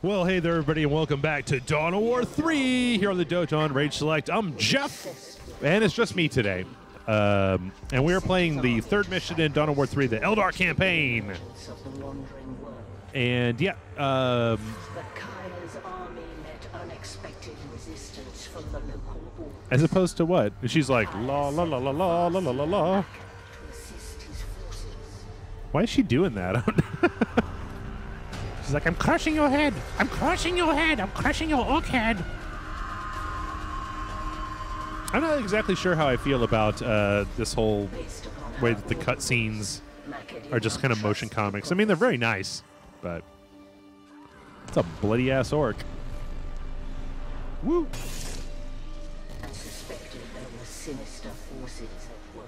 Well, hey there, everybody, and welcome back to Dawn of War 3 here on the Dojo on Rage Select. I'm Jeff, and it's just me today. And we are playing the third mission in Dawn of War 3, the Eldar campaign. And yeah, as opposed to what? And she's like, la la la la la la la la la. Why is she doing that? She's like, I'm crushing your head. I'm crushing your head. I'm crushing your orc head. I'm not exactly sure how I feel about this whole way that the cutscenes are just kind of motion comics. I mean, they're very nice, but it's a bloody ass orc. Woo! I suspected there were sinister forces at work.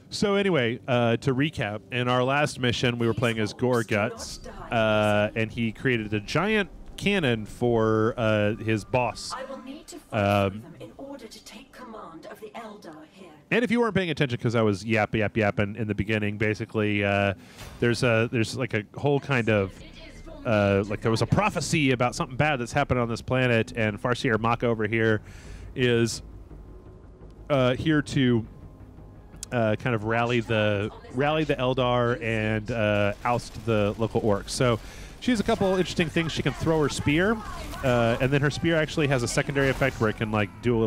So anyway, to recap, in our last mission, we were playing as Gore Guts, and he created a giant cannon for his boss. I will need to fight with them in order to take command of the Eldar here. And if you weren't paying attention, because I was yapping in the beginning, basically, there's like a whole kind of like there was a prophecy about something bad that's happened on this planet, and Farseer Maka over here is here to kind of rally the Eldar and oust the local orcs. So she has a couple interesting things. She can throw her spear, and then her spear actually has a secondary effect where it can like do a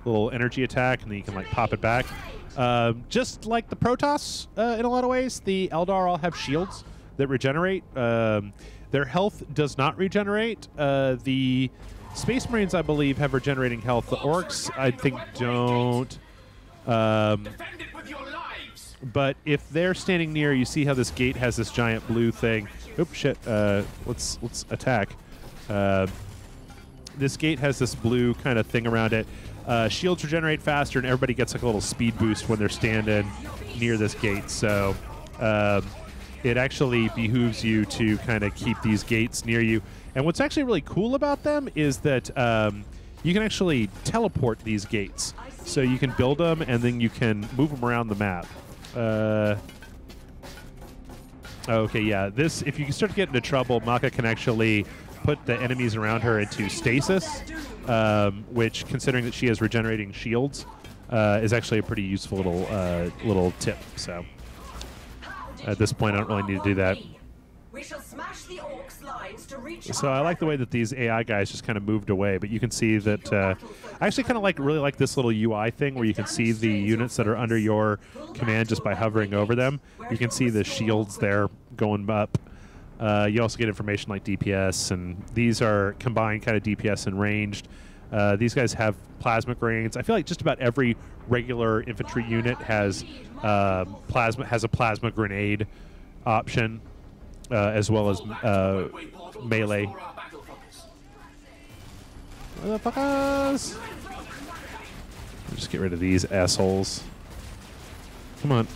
little energy attack, and then you can like pop it back. Just like the Protoss in a lot of ways, the Eldar all have shields that regenerate. Their health does not regenerate. The Space Marines, I believe, have regenerating health. The orcs, I think, don't. Defend it with your lives. But if they're standing near, you see how this gate has this giant blue thing. Oops, shit. Let's attack. This gate has this blue kind of thing around it. Shields regenerate faster, and everybody gets like a little speed boost when they're standing near this gate. So it actually behooves you to kind of keep these gates near you. And what's actually really cool about them is that you can actually teleport these gates. So you can build them, and then you can move them around the map. Okay, yeah. This, if you start to get into trouble, Maka can actually put the enemies around her into stasis, which, considering that she has regenerating shields, is actually a pretty useful little tip. So at this point, I don't really need to do that. We shall smash the orcs' lines to reach. So I like the way that these AI guys just kind of moved away, but you can see that I actually kind of really like this little UI thing where you can see the units that are under your command just by hovering over them. You can see the shields there going up. You also get information like DPS, and these are combined kind of DPS and ranged. These guys have plasma grenades. I feel like just about every regular infantry unit has a plasma grenade option. As well as melee. Motherfuckers! Just get rid of these assholes. Come on.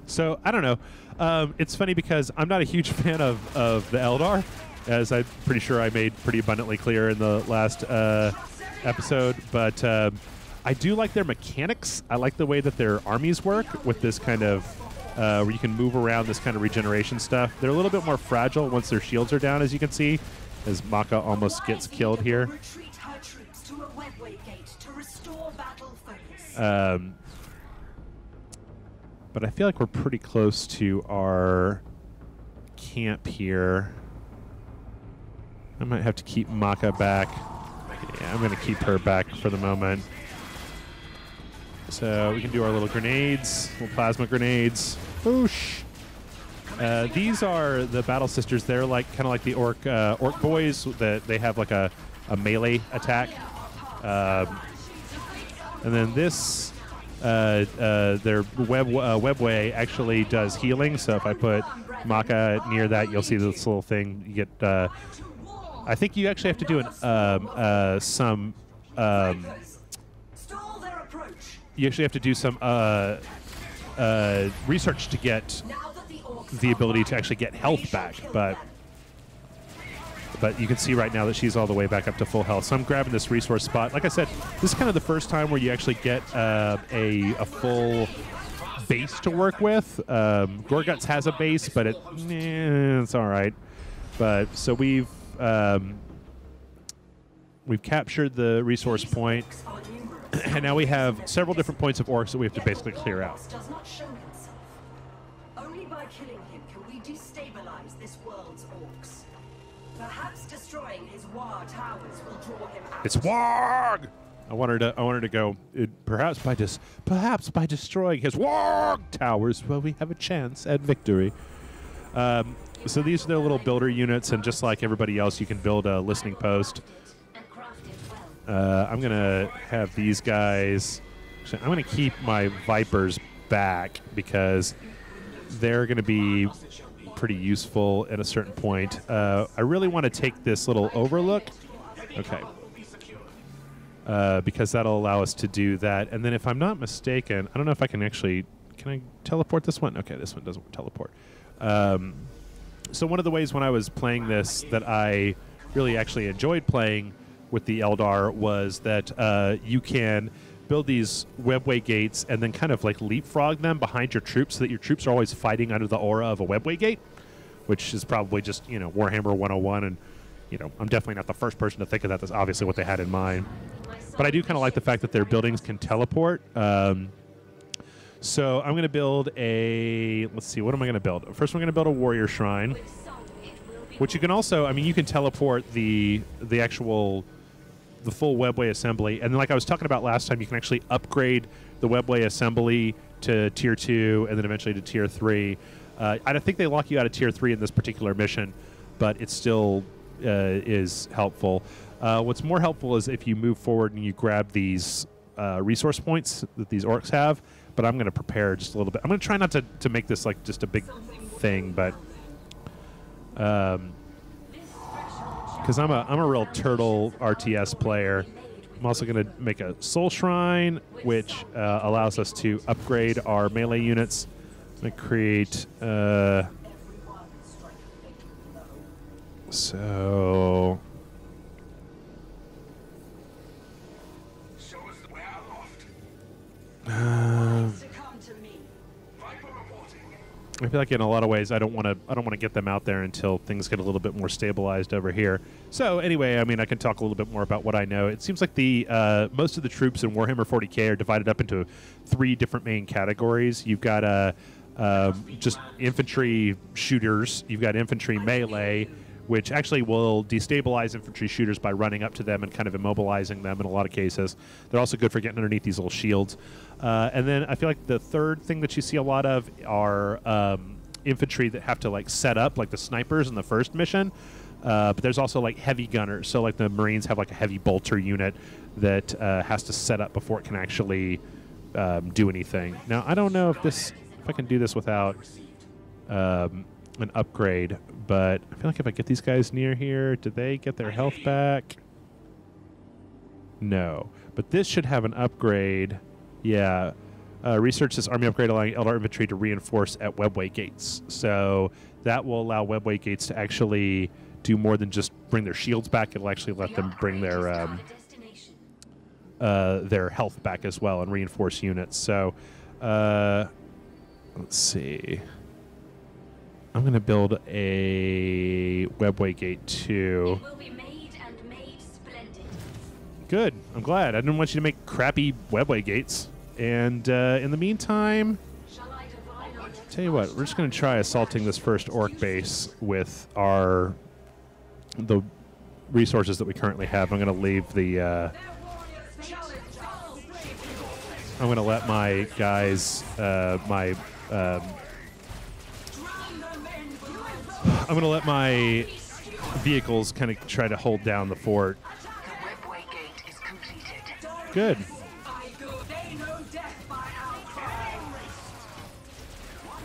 So, I don't know. It's funny because I'm not a huge fan of the Eldar, as I'm pretty sure I made pretty abundantly clear in the last episode, but I do like their mechanics. I like the way that their armies work with this kind of where you can move around this kind of regeneration stuff. They're a little bit more fragile once their shields are down, as you can see, as Maka almost gets killed here. But I feel like we're pretty close to our camp here. I might have to keep Maka back. Yeah, I'm going to keep her back for the moment. So we can do our little grenades, little plasma grenades. Whoosh! These are the battle sisters. They're like kind of like the orc boys. That they have like a melee attack. And then this their webway actually does healing. So if I put Maka near that, you'll see this little thing. You get. I think you actually have to do some. You actually have to do some research to get the ability to actually get health back, but But you can see right now that she's all the way back up to full health. So I'm grabbing this resource spot. Like I said, this is kind of the first time where you actually get a full base to work with. Gorguts has a base, but it's all right. But so we've captured the resource point, and now we have several different points of orcs that we have to basically clear out. Does not show himself. Only by killing him can we destabilize this world's orcs. Perhaps destroying his war towers will draw him out. It's Warg! I want her to go. Perhaps by destroying his Warg towers, well, we have a chance at victory. So these are their little builder units, and just like everybody else, you can build a listening post. I'm gonna have these guys. Actually, I'm gonna keep my Vipers back because they're gonna be pretty useful at a certain point. I really want to take this little overlook. Okay. Because that'll allow us to do that. And then if I'm not mistaken, I don't know if I can actually... Can I teleport this one? Okay, this one doesn't teleport. So one of the ways when I was playing this that I really actually enjoyed playing with the Eldar was that you can build these webway gates and then kind of like leapfrog them behind your troops so that your troops are always fighting under the aura of a webway gate, which is probably just, you know, Warhammer 101. And, you know, I'm definitely not the first person to think of that. That's obviously what they had in mind. But I do kind of like the fact that their buildings can teleport. So I'm going to build a... Let's see, what am I going to build? First, I'm going to build a warrior shrine, which you can also... I mean, you can teleport the full webway assembly. And then, like I was talking about last time, you can actually upgrade the webway assembly to Tier 2 and then eventually to Tier 3. I think they lock you out of Tier 3 in this particular mission, but it still is helpful. What's more helpful is if you move forward and you grab these resource points that these orcs have, but I'm going to prepare just a little bit. I'm going to try not to make this like just a big thing, but because I'm a real turtle RTS player. I'm also going to make a soul shrine, which allows us to upgrade our melee units. I'm going to create... So... I feel like in a lot of ways I don't want to get them out there until things get a little bit more stabilized over here. So anyway, I mean, I can talk a little bit more about what I know. It seems like the most of the troops in Warhammer 40k are divided up into 3 different main categories. You've got just infantry shooters. You've got infantry melee, which actually will destabilize infantry shooters by running up to them and kind of immobilizing them in a lot of cases. They're also good for getting underneath these little shields. And then I feel like the third thing that you see a lot of are infantry that have to like set up, like the snipers in the first mission. But there's also like heavy gunners. So like the Marines have like a heavy bolter unit that has to set up before it can actually do anything. Now, I don't know if I can do this without an upgrade, but I feel like if I get these guys near here, do they get their health back? No. But this should have an upgrade. Yeah. Research this army upgrade allowing Eldar infantry to reinforce at webway gates. So that will allow webway gates to actually do more than just bring their shields back. It'll actually let them bring their health back as well and reinforce units. So let's see. I'm going to build a webway gate too. It will be made and made splendid. Good. I'm glad. I didn't want you to make crappy webway gates. And in the meantime, tell you what, we're just going to try assaulting this first orc base with the resources that we currently have. I'm going to leave the... I'm going to let my guys, I'm going to let my vehicles kind of try to hold down the fort. The webway gate is completed. Good. They know death by our cry.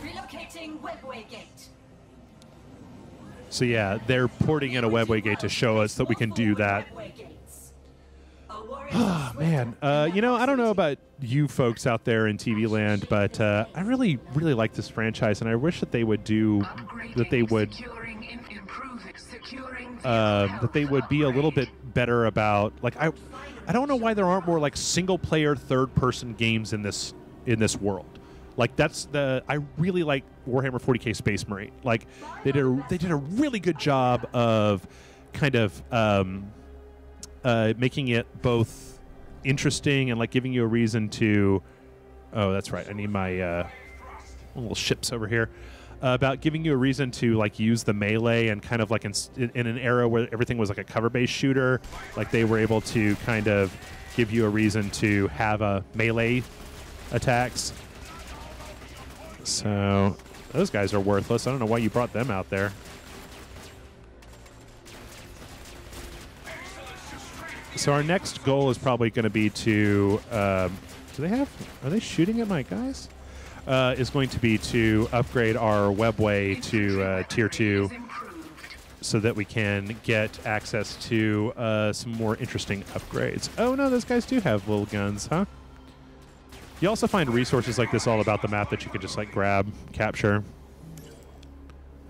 Relocating webway gate. So yeah, they're porting in a webway gate to show us that we can do that. Oh, man. You know, I don't know about you folks out there in TV land, but I really, really like this franchise, and I wish that they would do... That they would... Securing that they would be a little bit better about. Like I don't know why there aren't more like single player third person games in this world. Like I really like Warhammer 40K Space Marine. Like they did a really good job of kind of making it both interesting and like giving you a reason to. Oh, that's right. I need my little ships over here. About giving you a reason to like use the melee, and kind of like in an era where everything was like a cover-based shooter, like they were able to kind of give you a reason to have a melee attacks. So those guys are worthless. I don't know why you brought them out there. So our next goal is probably going to be to are they shooting at my guys? Is going to be to upgrade our webway to tier 2 so that we can get access to some more interesting upgrades. Oh no, those guys do have little guns, huh? You also find resources like this all about the map that you could just like grab, capture.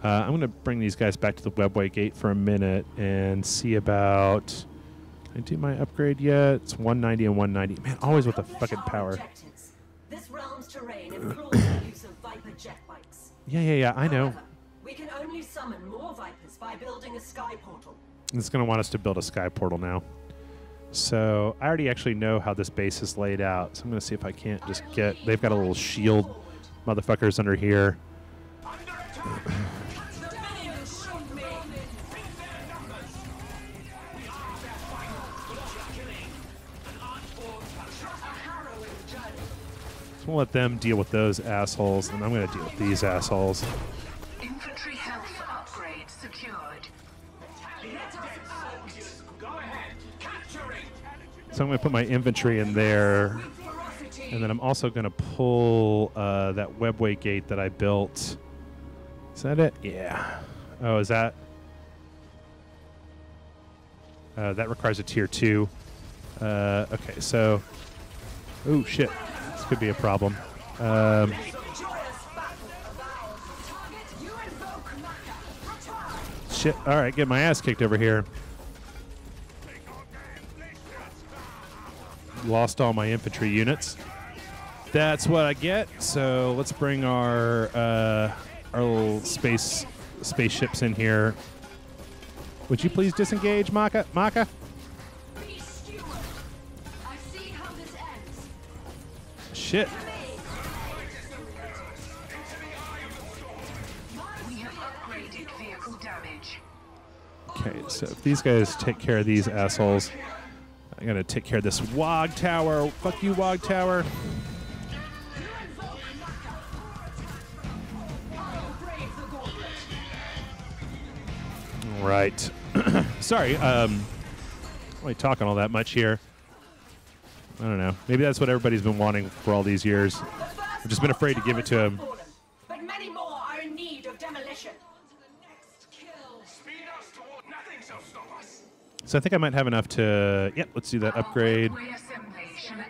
I'm going to bring these guys back to the webway gate for a minute and see about... Can I do my upgrade yet? It's 190 and 190. Man, always with the fucking power. This realm's terrain implores the use of Viper jet bikes. Yeah, I know. However, we can only summon more Vipers by building a sky portal. It's going to want us to build a sky portal now. So I already actually know how this base is laid out. So I'm going to see if I can't just get... They've got a little shield motherfuckers under here. We'll let them deal with those assholes, and I'm going to deal with these assholes. Infantry health upgrade secured. So I'm going to put my infantry in there, and then I'm also going to pull that webway gate that I built. Is that it? Yeah. Oh, is that? That requires a tier 2. Okay, so... Oh, shit. Could be a problem. Shit. All right, get my ass kicked over here. Lost all my infantry units. That's what I get. So let's bring our little spaceships in here. Would you please disengage, Maka? Maka? Shit. We have upgraded vehicle damage. Okay, so if these guys take care of these assholes, I gotta take care of this Wog Tower. Fuck you, Wog Tower. All right. Sorry, I'm only talking all that much here. I don't know. Maybe that's what everybody's been wanting for all these years. I've just been afraid to give it to him. But many more are in need of demolition. So I think I might have enough to... Yep, let's do that upgrade.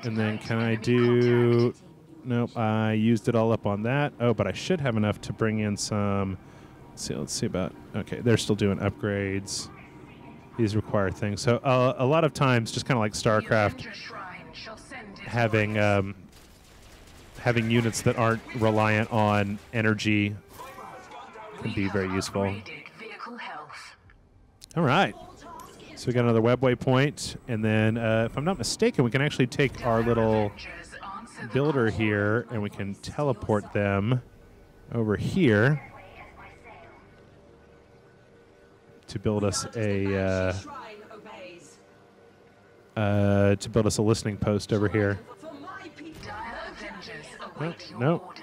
And then can I do... Nope, I used it all up on that. Oh, but I should have enough to bring in some... Let's see about... Okay, they're still doing upgrades. These require things. So a lot of times, just kind of like StarCraft... having units that aren't reliant on energy can be very useful. All right. So we got another webway point, and then if I'm not mistaken, we can actually take our little builder here and we can teleport them over here to build us a listening post over here. Nope.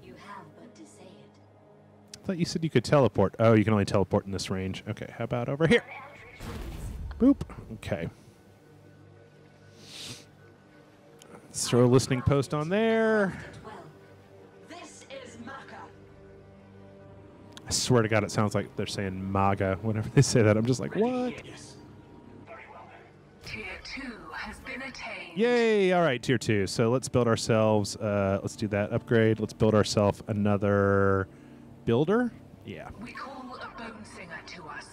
You have but to say it. I thought you said you could teleport. Oh, you can only teleport in this range. Okay, how about over here? Boop. Okay. Let's throw a listening post on there. This is Maka. I swear to God, it sounds like they're saying MAGA whenever they say that. I'm just like, what? Tier 2 has been attained. Yay! All right, tier 2. So let's build ourselves. Let's do that upgrade. Let's build ourselves another builder. Yeah. We call a bone singer to us.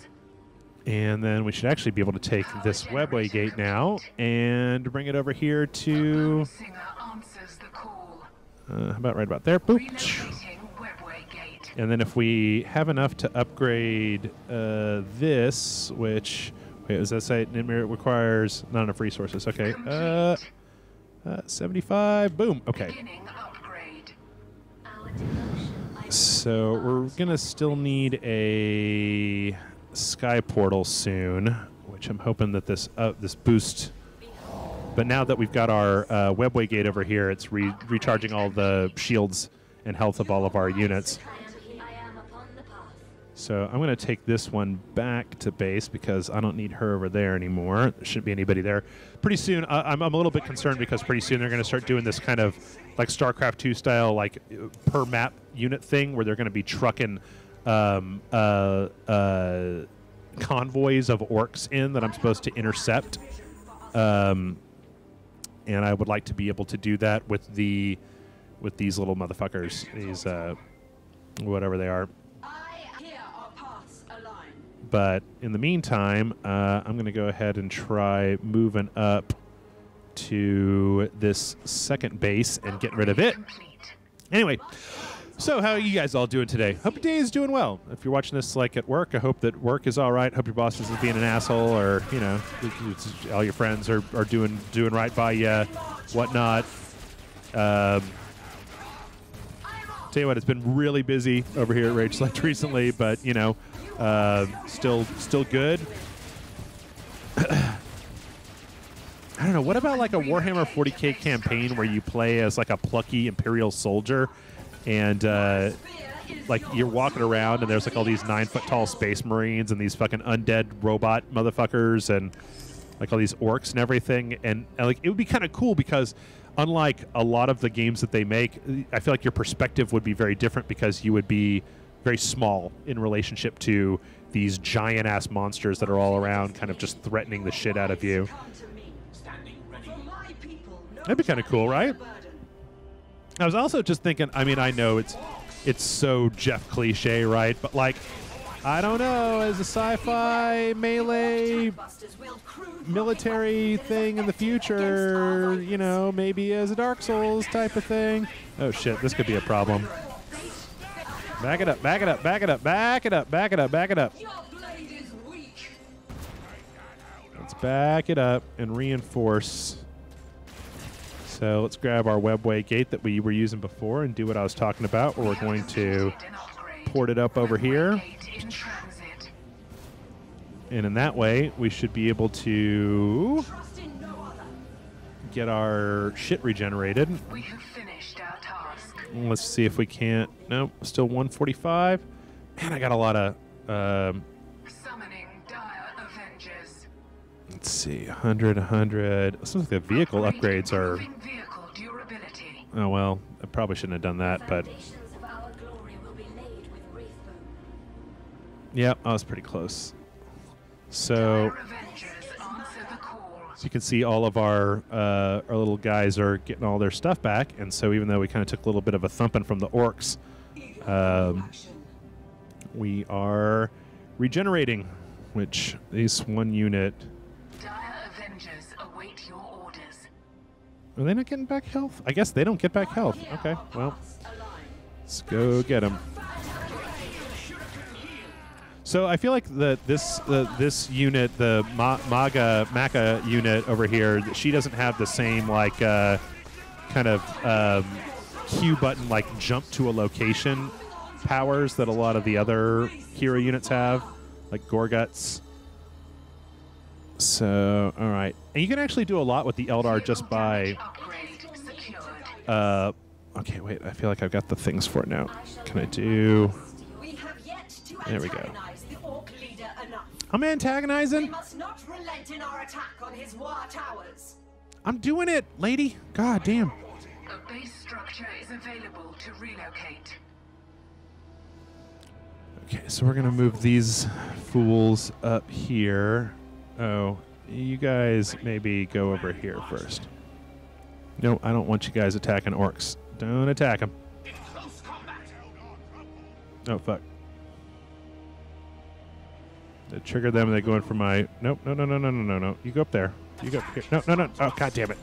And then we should actually be able to take this webway gate now and bring it over here to... Singer answers the call. how about right about there? Boop. Relocating webway gate. And then if we have enough to upgrade this, which... Wait, does that say it requires not enough resources? Okay. 75. Boom. Okay. Beginning upgrade. So we're going to still need a sky portal soon, which I'm hoping that this boost. But now that we've got our webway gate over here, it's recharging all the shields and health of all of our units. So I'm going to take this one back to base because I don't need her over there anymore. There shouldn't be anybody there. Pretty soon, I'm a little bit concerned because pretty soon they're going to start doing this kind of like StarCraft 2 style, like per map unit thing where they're going to be trucking convoys of orcs in that I'm supposed to intercept. And I would like to be able to do that with these little motherfuckers, these whatever they are. But in the meantime, I'm going to go ahead and try moving up to this second base and getting rid of it. Anyway, so how are you guys all doing today? Hope your day is doing well. If you're watching this like at work, I hope that work is all right. Hope your boss isn't being an asshole, or you know, all your friends are doing right by you, whatnot. Tell you what, it's been really busy over here at Rage Select recently, but you know. Still good. I don't know. What about like a Warhammer 40K campaign where you play as like a plucky Imperial soldier, and like you're walking around and there's like all these 9-foot-tall space marines and these fucking undead robot motherfuckers and like all these orcs and everything, and like it would be kind of cool because unlike a lot of the games that they make, I feel like your perspective would be very different because you would be very small in relationship to these giant-ass monsters that are all around kind of just threatening the shit out of you. That'd be kind of cool, right? I was also just thinking, I mean, I know it's so Jeff cliche, right? But, like, I don't know, as a sci-fi melee military thing in the future, you know, maybe as a Dark Souls type of thing. Oh, shit, this could be a problem. Back it up, back it up, back it up, back it up, back it up, back it up. Let's back it up and reinforce. So let's grab our webway gate that we were using before and do what I was talking about, where we're going to port it up over here. And in that way, we should be able to get our shit regenerated. We have finished our task. Let's see if we can't. Nope, still 145. Man, I got a lot of. Summoning dire Avengers. Let's see, 100, 100. This looks like the vehicle upgrades are. Improving vehicle durability. Oh well, I probably shouldn't have done that, but. Yep, I was pretty close. So. Dire Avengers answer the call. So you can see all of our little guys are getting all their stuff back, and so even though we kind of took a little bit of a thumping from the orcs, we are regenerating, which is one unit. Dire Avengers await your orders. Are they not getting back health? I guess they don't get back health. Okay, well, let's go get them. So I feel like this unit, the Maca unit over here, she doesn't have the same like kind of Q button like jump to a location powers that a lot of the other hero units have, like Gorguts. So all right, and you can actually do a lot with the Eldar just by. Okay, wait. I feel like I've got the things for it now. Can I do? There we go. I'm antagonizing. We must not relent in our attack on his war towers. I'm doing it, lady. God damn. A base structure is available to relocate. Okay, so we're gonna move these fools up here. Oh, you guys maybe go over here first. No, I don't want you guys attacking orcs. Don't attack them. Oh fuck. They trigger them, and they go in for my... Nope, no, no, no, no, no, no, no. You go up there. You go up here. No, no, no. Oh, God damn it.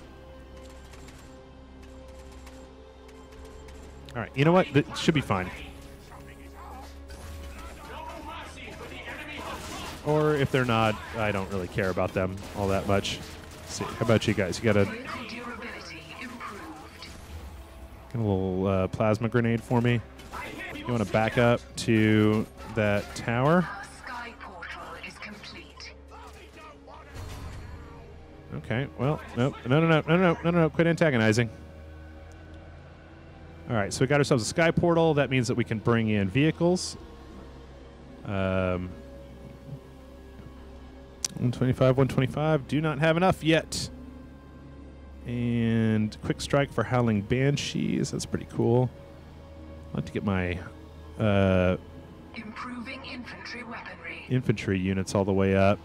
All right, you know what? That should be fine. Or if they're not, I don't really care about them all that much. Let's see, how about you guys? You got a little plasma grenade for me? You want to back up to that tower? Okay, well, nope. No, no, no, no, no, no, no, quit antagonizing. All right, so we got ourselves a sky portal. That means that we can bring in vehicles. 125, 125. Do not have enough yet. And quick strike for Howling Banshees. That's pretty cool. I'd like to get my improving infantry weaponry. Infantry units all the way up.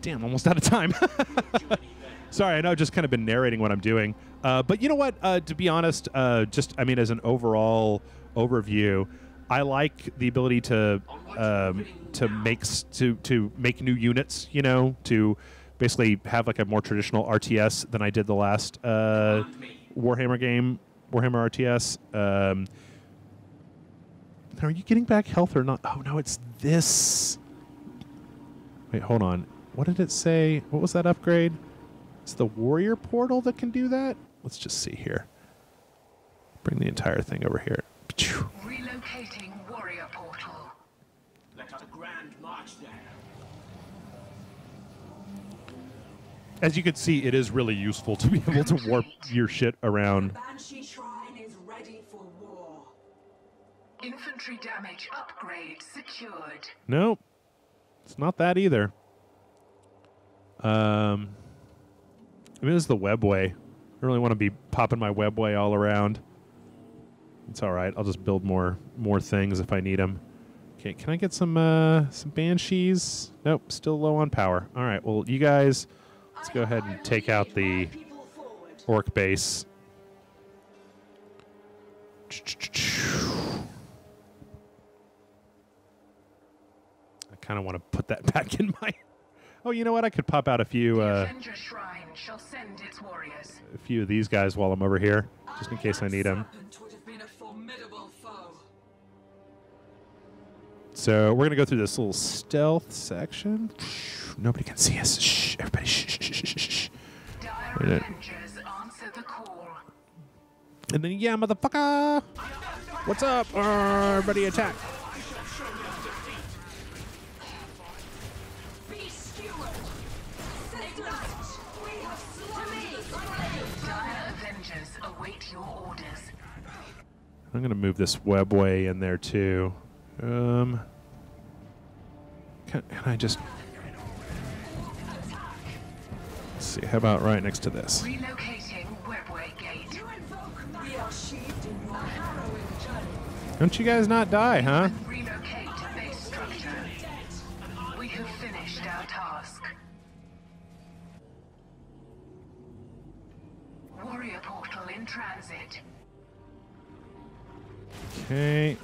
Damn, almost out of time. Sorry, I know I've just kind of been narrating what I'm doing. But you know what? To be honest, just, I mean, as an overall overview, I like the ability to make new units, you know, to basically have like a more traditional RTS than I did the last Warhammer game, Warhammer RTS. Are you getting back health or not? Oh, no, it's this. Wait, hold on. What did it say? What was that upgrade? It's the warrior portal that can do that? Let's just see here. Bring the entire thing over here. Relocating warrior portal. Let us a grand march there. As you can see, it is really useful to be able to warp your shit around. Banshee Shrine is ready for war. Infantry damage upgrade secured. Nope. It's not that either. I mean, this is the webway. I don't really want to be popping my webway all around. It's all right. I'll just build more things if I need them. Okay, can I get some banshees? Nope, still low on power. All right, well, you guys, let's go ahead and take out the orc base. I kind of want to put that back in my... Oh, you know what? I could pop out a few Shrine shall send its warriors. a few of these guys while I'm over here, just in case I need them. So we're going to go through this little stealth section. Nobody can see us. Shh, everybody, shh, shh, shh, shh, shh. Avengers answer the call. And then, yeah, motherfucker! What's up? Everybody attack. Avengers await your orders. I'm going to move this webway in there, too. Can I just... Let's see, how about right next to this? Relocating webway gate. We are sheathed in your harrowing journey. Don't you guys not die, huh? Relocate base structure. We have finished our task. Warrior portal in transit. Okay.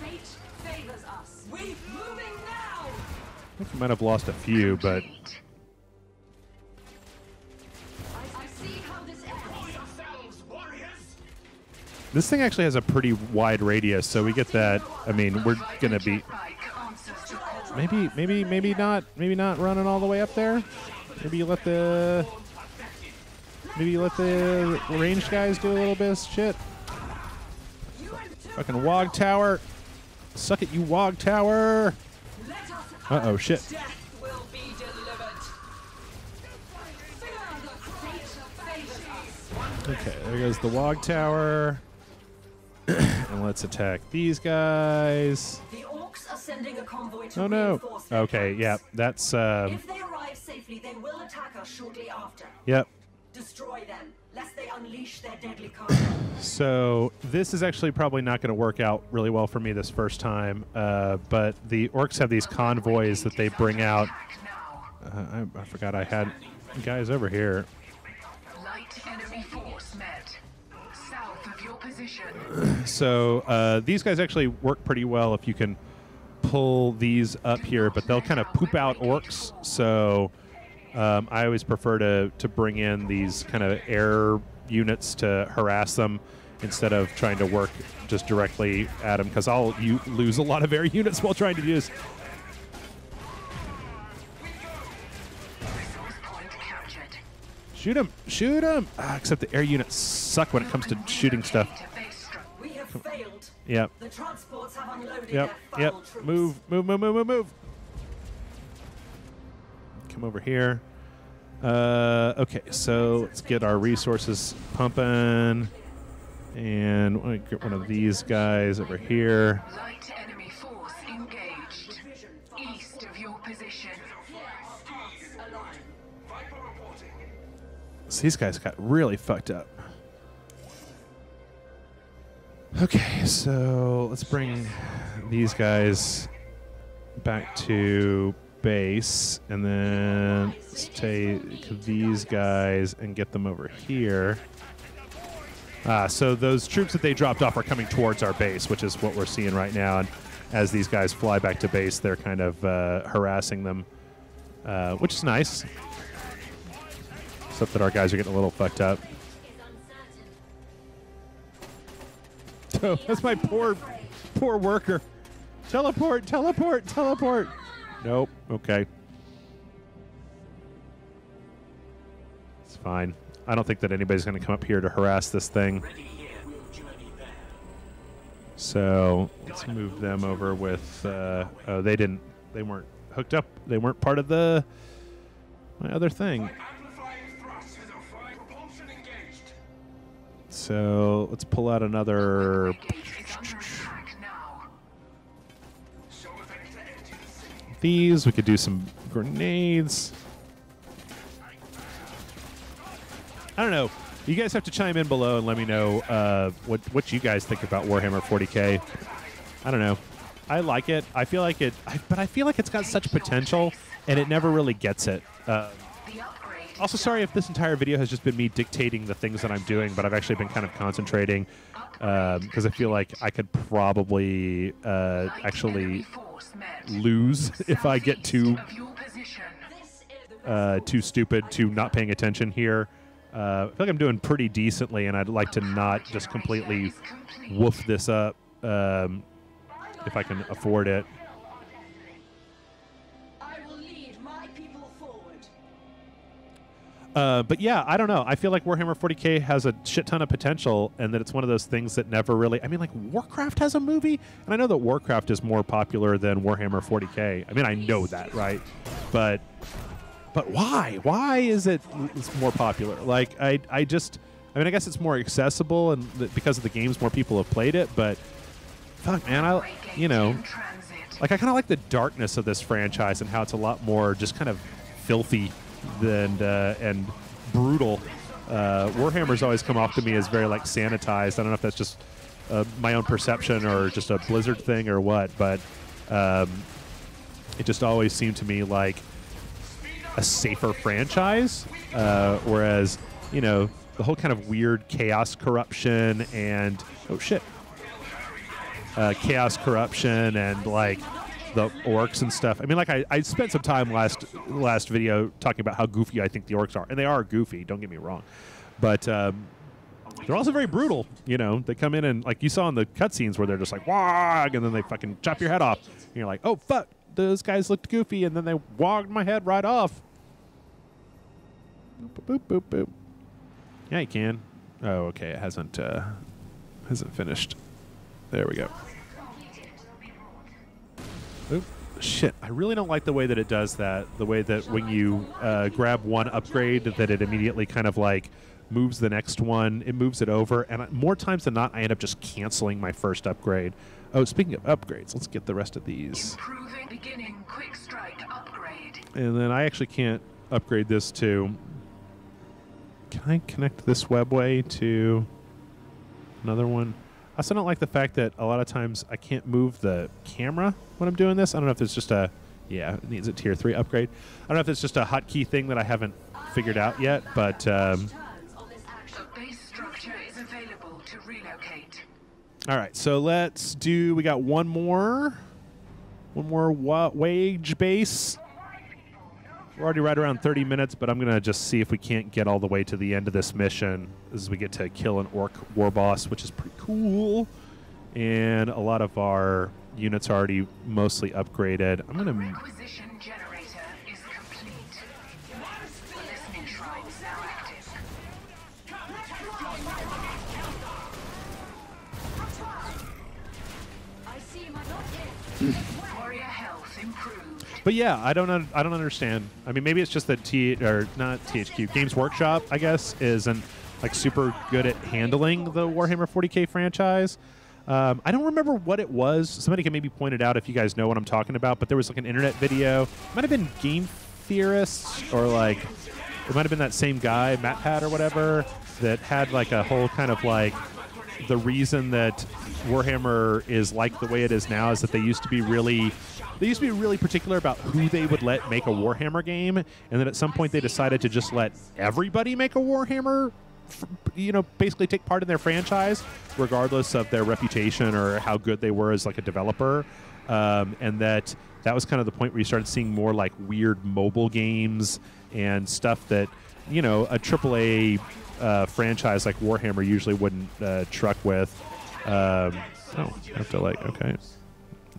Fate favors us. We're moving now. I think I might have lost a few, but... Complete. I see how this ends. Yourselves, warriors! This thing actually has a pretty wide radius, so we get that. I mean, we're gonna be maybe not running all the way up there. Maybe you let the ranged guys do a little bit of shit. Fucking Wog Tower, suck it, you Wog Tower. Uh-oh, shit. Death will be delivered. Okay, there goes the Wog Tower. And let's attack these guys. The orcs are sending a convoy to Oh no. reinforce their Okay, camps. yeah, that's If they arrive safely, they will attack us shortly after. yep. Destroy them, lest they unleash their deadly combat. So this is actually probably not going to work out really well for me this first time, but the orcs have these convoys that they bring out. I forgot I had guys over here. Light enemy force met. South of your position. So these guys actually work pretty well if you can pull these up here, but they'll kind of poop out orcs. So I always prefer to bring in these kind of air units to harass them instead of trying to work just directly at them, because I'll lose a lot of air units while trying to do this. Shoot him! Shoot him! Except the air units suck when it comes to shooting stuff. We have failed. Yep. The transports have unloaded Yep. their Yep. foul troops. Move! Move! Move! Move! Move! Move! Come over here. Okay, so let's get our resources pumping. And we'll get one of these guys over here. Light enemy force engaged. East of your position. So these guys got really fucked up. Okay, so let's bring these guys back to base, and then let's take these guys and get them over here. So those troops that they dropped off are coming towards our base, which is what we're seeing right now. And as these guys fly back to base, they're kind of harassing them, which is nice. Except that our guys are getting a little fucked up. Oh, that's my poor worker. Teleport, teleport, teleport. Nope. Okay. It's fine. I don't think that anybody's going to come up here to harass this thing. So let's move them over with. Oh, they didn't. They weren't hooked up. They weren't part of my other thing. So let's pull out another. These we could do some grenades. I don't know. You guys have to chime in below and let me know what you guys think about Warhammer 40K. I don't know. I like it. I feel like it, but I feel like it's got such potential, and it never really gets it. Also, sorry if this entire video has just been me dictating the things that I'm doing, but I've actually been kind of concentrating because I feel like I could probably actually lose if I get too stupid to not paying attention here. I feel like I'm doing pretty decently, and I'd like to not just completely woof this up if I can afford it. I will lead my people forward. But yeah, I don't know. I feel like Warhammer 40K has a shit ton of potential, and that it's one of those things that never really... I mean, like, Warcraft has a movie, and I know that Warcraft is more popular than Warhammer 40K. I mean, I know that, right? But why? Why is it's more popular? Like, I mean, I guess it's more accessible, and because of the games, more people have played it, but fuck, man, I kind of like the darkness of this franchise and how it's a lot more just kind of filthy and brutal. Warhammer's always come off to me as very, like, sanitized. I don't know if that's just my own perception or just a Blizzard thing or what, but it just always seemed to me like a safer franchise, whereas, you know, the whole kind of weird chaos corruption and chaos corruption and like the orcs and stuff. I mean, like I spent some time last video talking about how goofy I think the orcs are, and they are goofy. Don't get me wrong, but they're also very brutal. You know, they come in and, like you saw in the cutscenes where they're just like wog, and then they fucking chop your head off. And you're like, oh fuck, those guys looked goofy, and then they wogged my head right off. Boop, boop, boop, boop. Yeah, you can. Oh, okay. It hasn't finished. There we go. Oop. Shit. I really don't like the way that it does that. The way that when you grab one upgrade, that it immediately kind of like moves the next one. It moves it over. And more times than not, I end up just canceling my first upgrade. Oh, speaking of upgrades, let's get the rest of these. Improving beginning quick strike upgrade. And then I actually can't upgrade this to... Can I connect this webway to another one? I also don't like the fact that a lot of times I can't move the camera when I'm doing this. I don't know if it's just a... Yeah, it needs a tier 3 upgrade. I don't know if it's just a hotkey thing that I haven't figured out yet, but... The base structure is available to relocate. All right, so let's do... We got one more. One more wage base. We're already right around 30 minutes, but I'm going to just see if we can't get all the way to the end of this mission as we get to kill an orc war boss, which is pretty cool. And a lot of our units are already mostly upgraded. I'm going to... Requisition generator is complete. The listening shrine is now active. I see my Warrior health improved. But yeah, I don't understand. I mean, maybe it's just that not THQ, Games Workshop, I guess, isn't like super good at handling the Warhammer 40K franchise. I don't remember what it was. Somebody can maybe point it out if you guys know what I'm talking about. But there was like an internet video. It might have been Game Theorists, or like it might have been that same guy, MatPat or whatever, that had like a whole kind of like the reason that Warhammer is like the way it is now is that they used to be really particular about who they would let make a Warhammer game, and then at some point they decided to just let everybody make a Warhammer, basically take part in their franchise, regardless of their reputation or how good they were as like a developer, and that was kind of the point where you started seeing more like weird mobile games and stuff that a AAA franchise like Warhammer usually wouldn't truck with. I have to okay.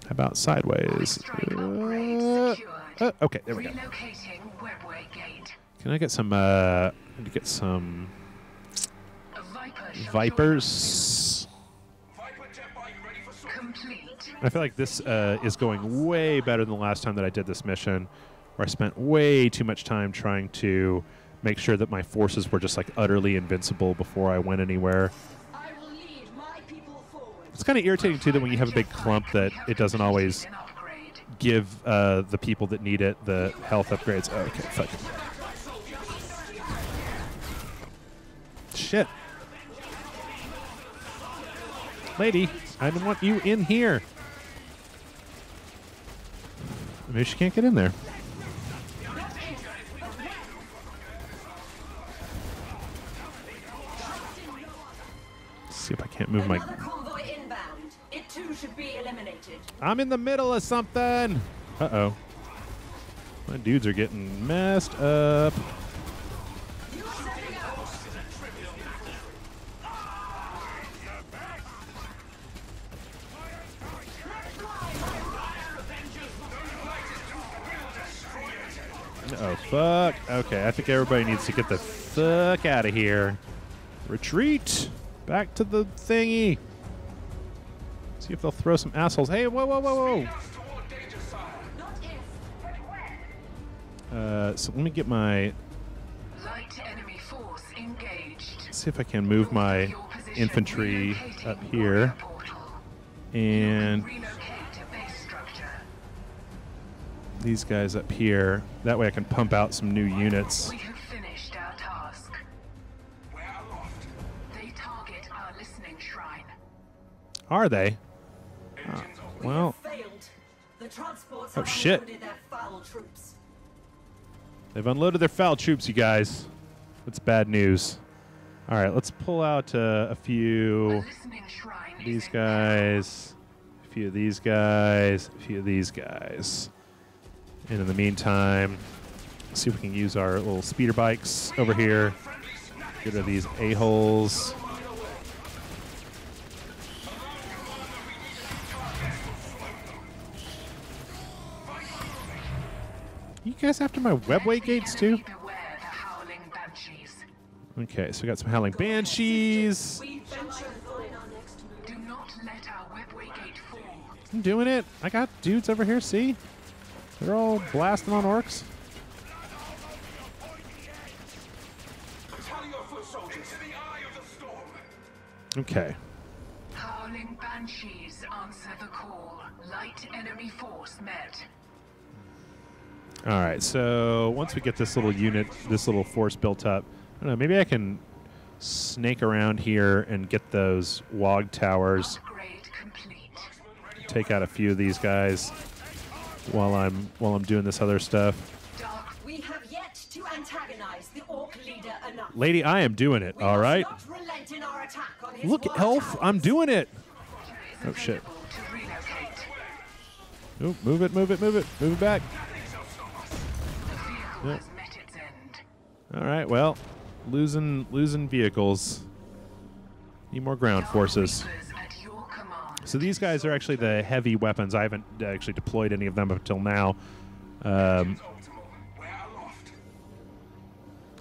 How about sideways? Okay, there we go. Relocating webway gate. Can I get some? I need to get some Vipers. Complete. I feel like this is going way better than the last time that I did this mission, where I spent way too much time trying to make sure that my forces were just like utterly invincible before I went anywhere. I will lead my people forward. It's kind of irritating too that when you have a big clump that it doesn't always give the people that need it the health upgrades. Oh, okay, fuck. Shit. Lady, I didn't want you in here. Maybe she can't get in there. Let's see if I can't move my... Another convoy inbound. It too should be eliminated. I'm in the middle of something. Uh-oh. My dudes are getting messed up. Oh, fuck. Okay, I think everybody needs to get the fuck out of here. Retreat. Back to the thingy. See if they'll throw some assholes. Hey, whoa, whoa, whoa, whoa. So let me get my... Light enemy force engaged. See if I can move my infantry up here. And Relocate to base structure. these guys up here. That way I can pump out some new units. We have finished our task. They target our listening shrine. Are they? Oh, well, Failed. The transports Oh, have shit. unloaded their foul troops. they've unloaded their foul troops, you guys. That's bad news. All right, let's pull out a few... The listening shrine These is in guys, a few of these guys, a few of these guys. And in the meantime, let's see if we can use our little speeder bikes over here. Get rid of these a-holes. You guys after my webway gates too? Beware the howling banshees. Okay, so we got some howling banshees. We venture on our next move. Do not let our webway gate fall. I'm doing it. I got dudes over here, see? They're all blasting on orcs. Okay. Howling banshees answer the call. Light enemy force met. All right, so once we get this little unit, this little force built up, I don't know, maybe I can snake around here and get those WOG towers, Upgrade complete. take out a few of these guys while I'm doing this other stuff. Dark. We have yet to antagonize the orc leader enough. Lady, I am doing it, We all must right? not relent in our attack on his Look, war Elf, towers. I'm doing it. Is Oh, shit. available to relocate. Oh, move it, move it, move it. Move it back. Vehicle Yep. has met its end. All right, well, losing vehicles. Need more ground forces. Reapers at your command. So these guys are actually the heavy weapons. I haven't actually deployed any of them up until now.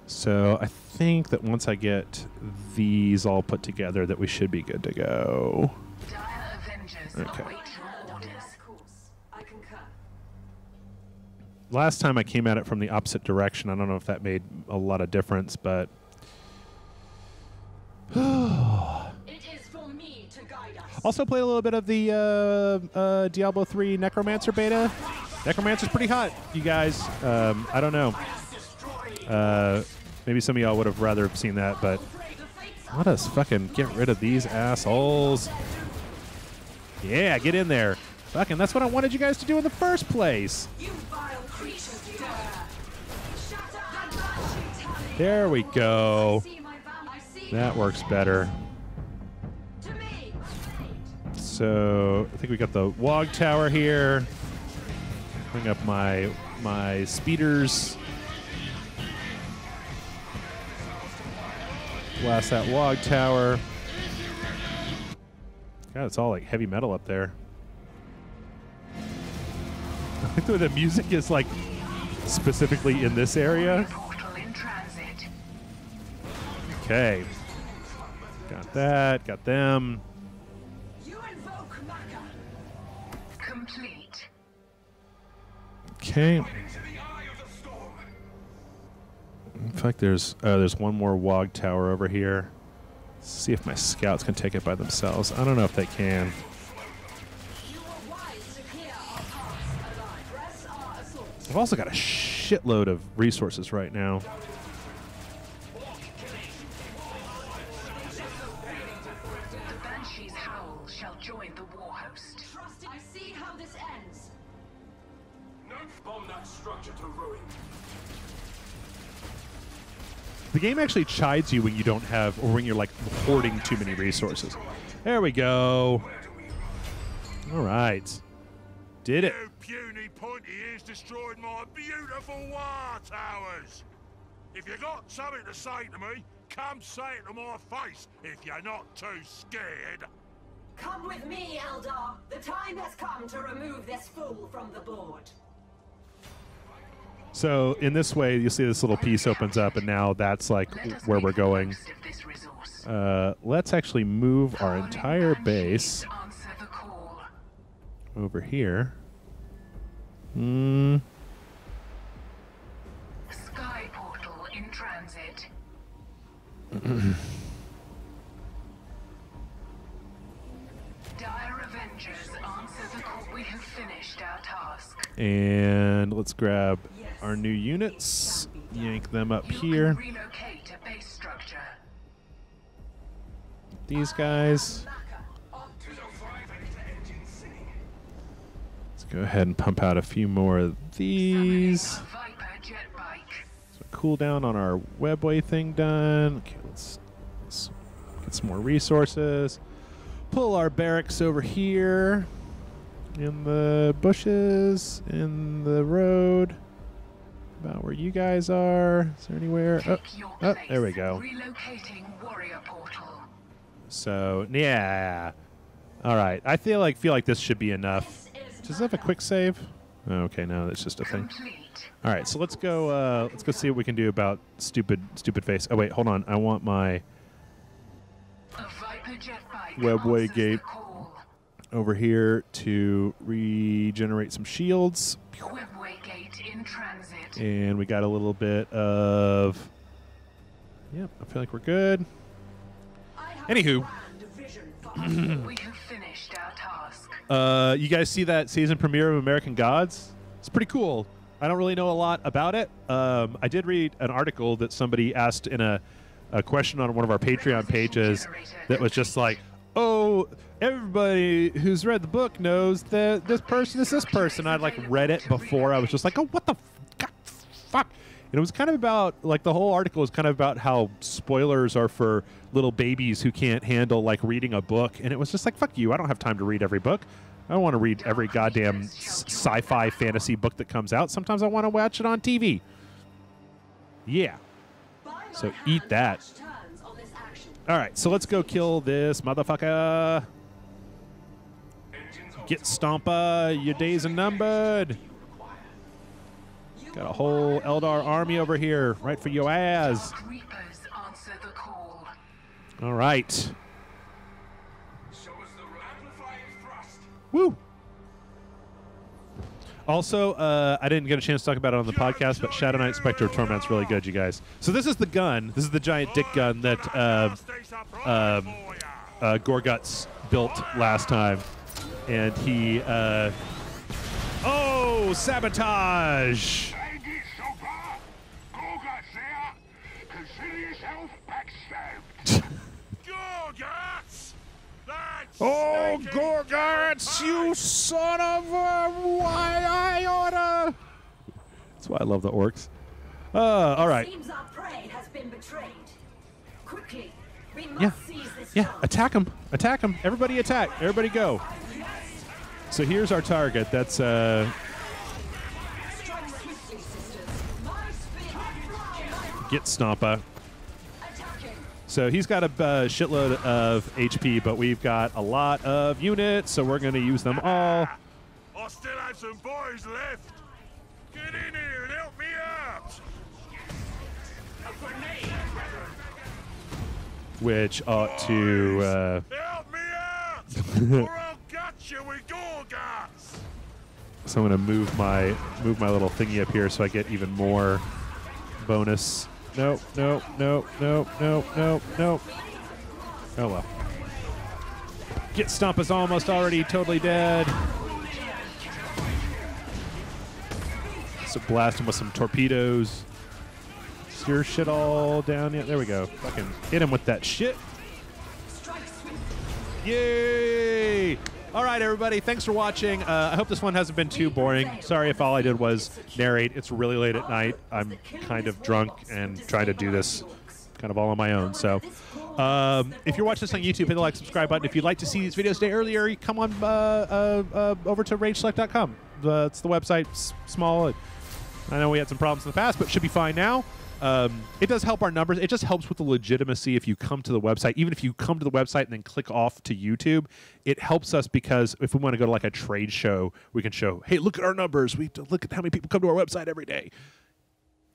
So I think that once I get these all put together, that we should be good to go. Dire Avengers Okay. await your orders. Of course, I concur. Last time I came at it from the opposite direction. I don't know if that made a lot of difference, but It is for me to guide us. also play a little bit of the Diablo 3 Necromancer beta. Necromancer's pretty hot, you guys. I don't know. Maybe some of y'all would have rather have seen that, but let us fucking get rid of these assholes. Yeah, get in there. Fucking, that's what I wanted you guys to do in the first place. You vile creatures dare. Shatter and banshee tally. There we go. See my I see That works better. to me. So I think we got the Wog Tower here. Bring up my speeders. Blast that Wog Tower. God, it's all like heavy metal up there. I think the music is like specifically in this area. Portal in transit. Okay. Got that. Got them. You invoke Maka. Complete. Okay. In fact, there's one more Wog Tower over here. Let's see if my scouts can take it by themselves. I don't know if they can. You were wise to hear our hearts alive. Press our assault. I've also got a shitload of resources right now. The Banshee's howl shall join the war host. Trust it. I see how this ends. Bomb that structure to ruin. The game actually chides you when you don't have, or when you're like hoarding too many resources. There we go. All right. Did it. You puny pointy ears destroyed my beautiful war towers. If you got something to say to me, come say it to my face if you're not too scared. Come with me, Eldar. The time has come to remove this fool from the board. So in this way, you see this little piece opens up, and now that's like Let us where make we're the going. most of this resource. Let's actually move our entire base Answer the call. over here. Sky portal in transit. Dire Avengers answer the call. We have finished our task. And let's grab our new units, yank them up You here. can relocate a base structure. These guys. Maka. Let's go ahead and pump out a few more of these. Summoning a Viper jet bike. So cooldown on our webway thing done. Okay, let's get some more resources. Pull our barracks over here. In the bushes, in the road. About where you guys are. Is there anywhere? Oh, Take your oh, place. there we go. Relocating warrior portal. So yeah. All right. I feel like this should be enough. Does it have a quick save? Oh, okay, no, that's just a thing. Complete. All right, so let's go see what we can do about stupid face. Oh wait, hold on. I want my A Viper jet bike Webway answers gate. the call. over here to regenerate some shields. Webway gate in transit. And we got a little bit of... Yep, I feel like we're good. I have Anywho. a grand vision for us. We have finished our task. You guys see that season premiere of American Gods? It's pretty cool. I don't really know a lot about it. I did read an article that somebody asked in a question on one of our Patreon pages that was just like, oh, everybody who's read the book knows that this person is this person. I'd like read it before. I was just like, oh, what the fuck? And it was kind of about, like, the whole article is kind of about how spoilers are for little babies who can't handle, like, reading a book. And it was just like, fuck you. I don't have time to read every book. I don't want to read every goddamn sci-fi fantasy book that comes out. Sometimes I want to watch it on TV. Yeah. So eat that. All right, so let's go kill this motherfucker. Get Stompa, your days are numbered. Got a whole Eldar army over here, right for your ass. All right. Woo. Also, I didn't get a chance to talk about it on the podcast, but Shadow Knight Spectre of Torment's really good, you guys. So this is the gun. This is the giant dick gun that Gorguts built last time. And he, oh, sabotage! Oh, Gorguts, you son of a... Why I oughta... That's why I love the orcs. All right. Seems our prey has been betrayed. Quickly, we must seize this Yeah, chance. attack him. Attack him. Everybody attack. Everybody go. So here's our target. That's, Strike swiftly, sisters. My speed. get Stompa. Attacking. So he's got a shitload of HP, but we've got a lot of units, so we're going to use them all. I still have some boys left. Get in here and help me out. Which ought to... Help me out, or I'll gut you with Gorguts. So I'm going to move my little thingy up here so I get even more bonus. Nope, nope, nope, nope, nope, nope, nope. Oh well. Get Stompa's almost already totally dead. So blast him with some torpedoes. Is your shit all down yet? There we go. Fucking hit him with that shit. Yay! All right, everybody. Thanks for watching. I hope this one hasn't been too boring. Sorry if all I did was narrate. It's really late at night. I'm kind of drunk and trying to do this kind of all on my own. So if you're watching this on YouTube, hit the like, subscribe button. If you'd like to see these videos day earlier, you come on over to rageselect.com. It's the website. It's small. I know we had some problems in the past, but it should be fine now. It does help our numbers. It just helps with the legitimacy if you come to the website. Even if you come to the website and then click off to YouTube, it helps us because if we want to go to like a trade show, we can show, hey, look at our numbers. We look at how many people come to our website every day.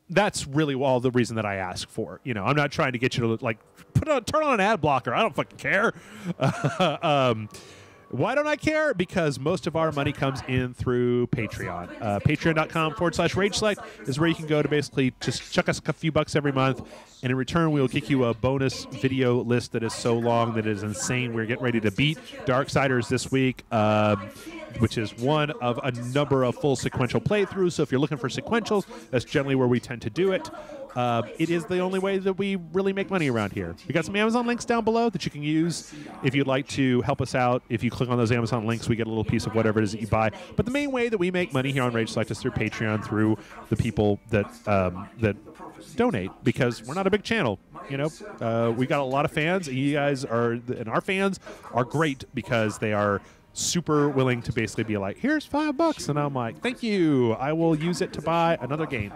That's really all the reason that I ask for. You know, I'm not trying to get you to like turn on an ad blocker. I don't fucking care. Why don't I care? Because most of our money comes in through Patreon. Patreon.com/RageSelect is where you can go to basically just chuck us a few bucks every month, and in return, we'll kick you a bonus video list that is so long that it is insane. We're getting ready to beat Darksiders this week, which is one of a number of full sequential playthroughs. So if you're looking for sequentials, that's generally where we tend to do it. It is the only way that we really make money around here. We got some Amazon links down below that you can use if you'd like to help us out. If you click on those Amazon links, we get a little piece of whatever it is that you buy. But the main way that we make money here on Rage Select is through Patreon, through the people that that donate, because we're not a big channel. You know, we got a lot of fans, and you guys are, and our fans are great because they are super willing to basically be like, here's $5, and I'm like, thank you, I will use it to buy another game.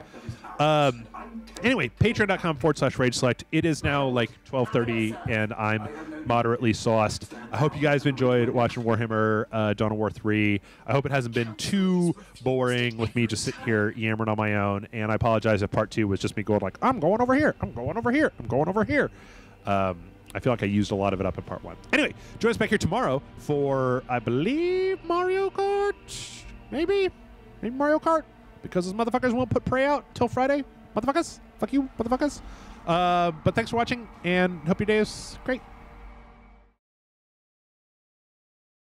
Anyway, patreon.com/RageSelect. It is now like 12:30, and I'm moderately sauced. I hope you guys enjoyed watching Warhammer Dawn of War 3. I hope it hasn't been too boring with me just sitting here yammering on my own, and I apologize if part 2 was just me going like, I'm going over here, I'm going over here, I'm going over here. I feel like I used a lot of it up in part 1. Anyway, join us back here tomorrow for, I believe, Mario Kart? Maybe Mario Kart? Because those motherfuckers won't put Prey out till Friday. Motherfuckers. Fuck you, motherfuckers. But thanks for watching, and hope your day is great.